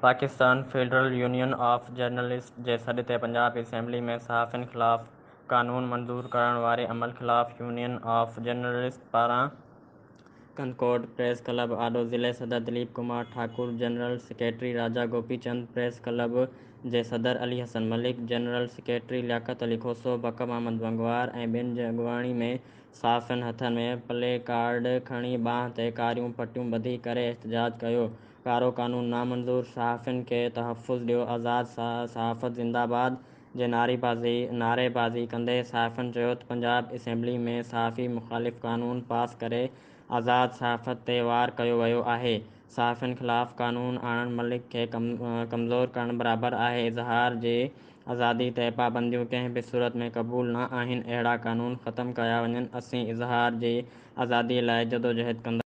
Pakistan federal union of journalist जे सॾ ते पंजाब असेंबली में सहाफ़ियुनि ख़िलाफ़ क़ानून मंज़ूर करण वारे अमल ख़िलाफ़ यूनियन ऑफ जर्नलिस्ट पारां कनकॉर्ड प्रेस क्लब आॾो ज़िले सदर दिलीप कुमार ठाकुर, जनरल सेक्रेटरी राजा गोपीचंद, प्रेस क्लब जे सदर अली हसन मलिक, जनरल सेक्रेटरी लियाकत अली खोसो, बकम अहमद बंगवार ऐं ॿियनि जी अॻुवाणी में सहाफ़ियुनि हथनि में प्ले कार्ड खणी बांह ते कारियूं पटियूं ॿधी करे एहतजाज कयो। कारो क़ानून नामंज़ूर, सहाफ़ियुनि खे तहफ़्फ़ुज़ ॾियो, आज़ाद सहाफ़त ज़िंदाबाद जे नारेबाज़ी कंदे सहाफ़ियुनि चयो त पंजाब असेंबली में सहाफ़ी मुख़ालिफ़ क़ानून पास करे आज़ाद सहाफ़त ते वार कयो वियो आहे। सहाफ़ियुनि ख़िलाफ़ क़ानून आणणु मलिक खे कमज़ोर करणु बराबरि आहे। इज़हार जे आज़ादी ते पाबंदियूं कंहिं बि सूरत में क़बूल न आहिनि। अहिड़ा क़ानून ख़तमु कया वञनि। असीं इज़हार जी आज़ादीअ लाइ जदोजहद कंदा